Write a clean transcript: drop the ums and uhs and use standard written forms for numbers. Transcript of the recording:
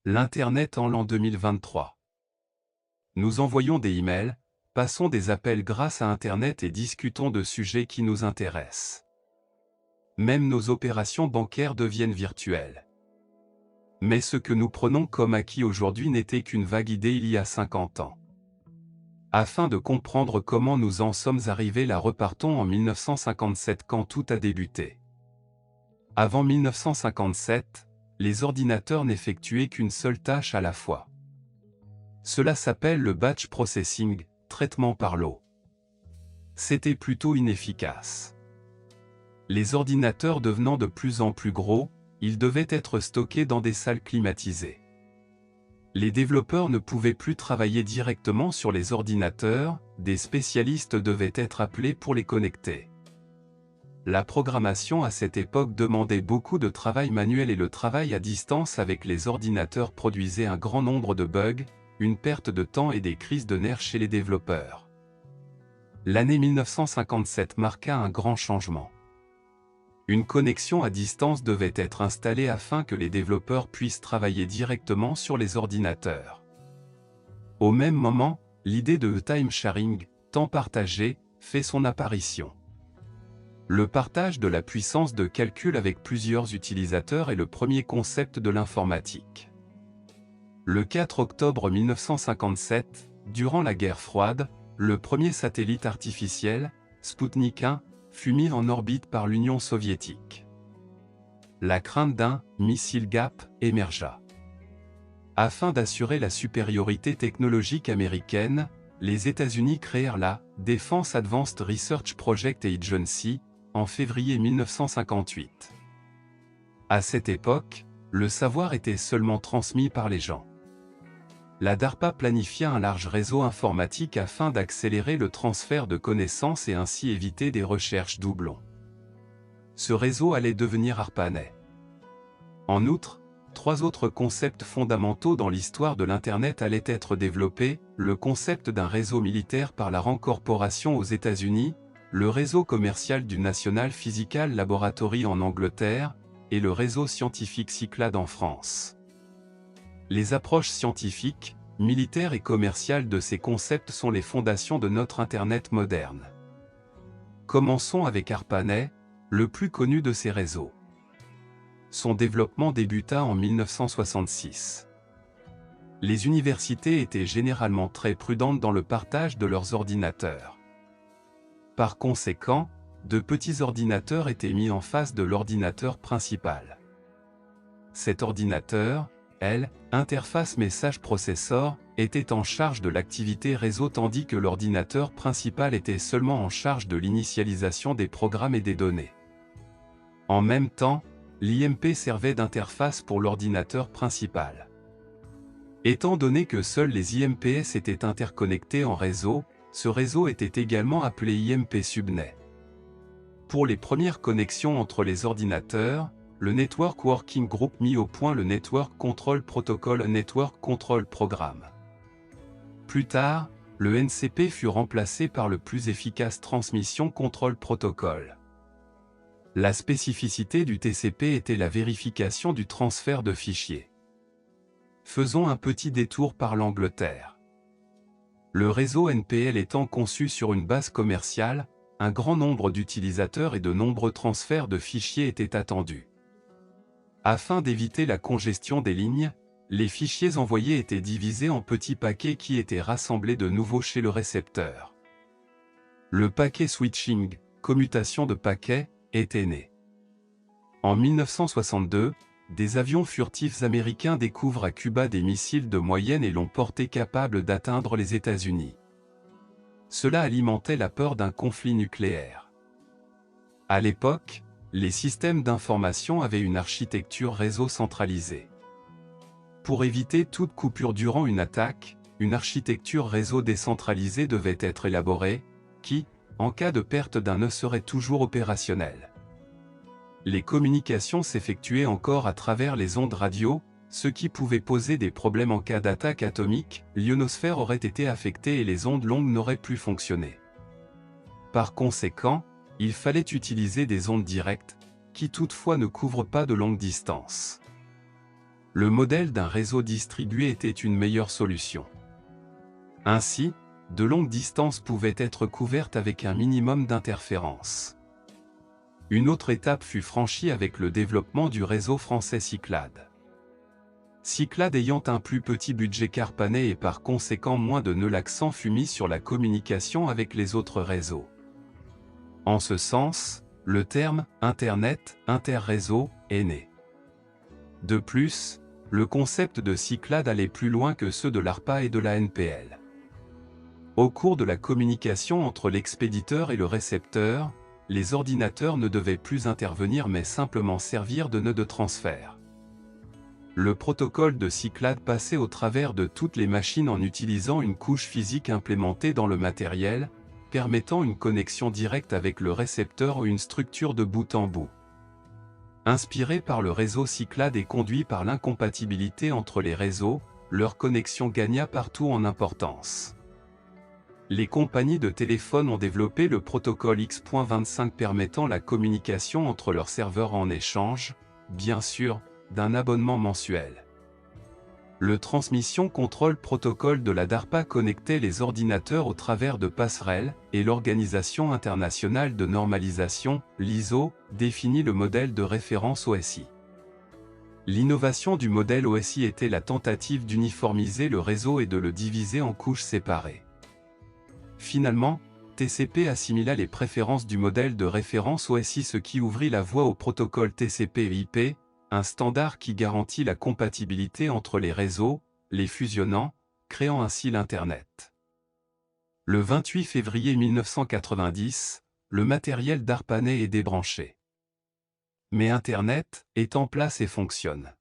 L'Internet en l'an 2023. Nous envoyons des emails, passons des appels grâce à Internet et discutons de sujets qui nous intéressent. Même nos opérations bancaires deviennent virtuelles. Mais ce que nous prenons comme acquis aujourd'hui n'était qu'une vague idée il y a 50 ans. Afin de comprendre comment nous en sommes arrivés là, repartons en 1957 quand tout a débuté. Avant 1957, les ordinateurs n'effectuaient qu'une seule tâche à la fois. Cela s'appelle le batch processing, traitement par l'eau. C'était plutôt inefficace. Les ordinateurs devenant de plus en plus gros, ils devaient être stockés dans des salles climatisées. Les développeurs ne pouvaient plus travailler directement sur les ordinateurs, des spécialistes devaient être appelés pour les connecter. La programmation à cette époque demandait beaucoup de travail manuel et le travail à distance avec les ordinateurs produisait un grand nombre de bugs, une perte de temps et des crises de nerfs chez les développeurs. L'année 1957 marqua un grand changement. Une connexion à distance devait être installée afin que les développeurs puissent travailler directement sur les ordinateurs. Au même moment, l'idée de time sharing, temps partagé, fait son apparition. Le partage de la puissance de calcul avec plusieurs utilisateurs est le premier concept de l'informatique. Le 4 octobre 1957, durant la guerre froide, le premier satellite artificiel, Sputnik 1, fut mis en orbite par l'Union soviétique. La crainte d'un « missile GAP » émergea. Afin d'assurer la supériorité technologique américaine, les États-Unis créèrent la Defense Advanced Research Project Agency, en février 1958. À cette époque, le savoir était seulement transmis par les gens. La DARPA planifia un large réseau informatique afin d'accélérer le transfert de connaissances et ainsi éviter des recherches doublons. Ce réseau allait devenir ARPANET. En outre, 3 autres concepts fondamentaux dans l'histoire de l'Internet allaient être développés, le concept d'un réseau militaire par la RAND Corporation aux États-Unis, le réseau commercial du National Physical Laboratory en Angleterre, et le réseau scientifique Cyclade en France. Les approches scientifiques, militaires et commerciales de ces concepts sont les fondations de notre Internet moderne. Commençons avec ARPANET, le plus connu de ces réseaux. Son développement débuta en 1966. Les universités étaient généralement très prudentes dans le partage de leurs ordinateurs. Par conséquent, de petits ordinateurs étaient mis en face de l'ordinateur principal. Cet ordinateur, interface message processor, était en charge de l'activité réseau tandis que l'ordinateur principal était seulement en charge de l'initialisation des programmes et des données. En même temps, l'IMP servait d'interface pour l'ordinateur principal. Étant donné que seuls les IMPS étaient interconnectés en réseau, ce réseau était également appelé IMP subnet. Pour les premières connexions entre les ordinateurs, le Network Working Group mit au point le Network Control Protocol Network Control Program. Plus tard, le NCP fut remplacé par le plus efficace Transmission Control Protocol. La spécificité du TCP était la vérification du transfert de fichiers. Faisons un petit détour par l'Angleterre. Le réseau NPL étant conçu sur une base commerciale, un grand nombre d'utilisateurs et de nombreux transferts de fichiers étaient attendus. Afin d'éviter la congestion des lignes, les fichiers envoyés étaient divisés en petits paquets qui étaient rassemblés de nouveau chez le récepteur. Le paquet switching, commutation de paquets, était né. En 1962, des avions furtifs américains découvrent à Cuba des missiles de moyenne et longue portée capables d'atteindre les États-Unis. Cela alimentait la peur d'un conflit nucléaire. À l'époque, les systèmes d'information avaient une architecture réseau centralisée. Pour éviter toute coupure durant une attaque, une architecture réseau décentralisée devait être élaborée, qui, en cas de perte d'un nœud, serait toujours opérationnelle. Les communications s'effectuaient encore à travers les ondes radio, ce qui pouvait poser des problèmes en cas d'attaque atomique, l'ionosphère aurait été affectée et les ondes longues n'auraient plus fonctionné. Par conséquent, il fallait utiliser des ondes directes, qui toutefois ne couvrent pas de longues distances. le modèle d'un réseau distribué était une meilleure solution. Ainsi, de longues distances pouvaient être couvertes avec un minimum d'interférences. Une autre étape fut franchie avec le développement du réseau français Cyclade. Cyclade ayant un plus petit budget qu'ARPANET et par conséquent moins de nœuds, l'accent fut mis sur la communication avec les autres réseaux. En ce sens, le terme « Internet, interréseau » est né. De plus, le concept de Cyclade allait plus loin que ceux de l'ARPA et de la NPL. Au cours de la communication entre l'expéditeur et le récepteur, les ordinateurs ne devaient plus intervenir mais simplement servir de nœud de transfert. Le protocole de Cyclade passait au travers de toutes les machines en utilisant une couche physique implémentée dans le matériel, permettant une connexion directe avec le récepteur ou une structure de bout en bout. Inspiré par le réseau Cyclade et conduit par l'incompatibilité entre les réseaux, leur connexion gagna partout en importance. Les compagnies de téléphone ont développé le protocole X.25 permettant la communication entre leurs serveurs en échange, bien sûr, d'un abonnement mensuel. Le Transmission Control Protocol de la DARPA connectait les ordinateurs au travers de passerelles, et l'Organisation internationale de normalisation, l'ISO, définit le modèle de référence OSI. L'innovation du modèle OSI était la tentative d'uniformiser le réseau et de le diviser en couches séparées. Finalement, TCP assimila les préférences du modèle de référence OSI, ce qui ouvrit la voie au protocole TCP/IP, un standard qui garantit la compatibilité entre les réseaux, les fusionnant, créant ainsi l'Internet. Le 28 février 1990, le matériel d'ARPANET est débranché. Mais Internet est en place et fonctionne.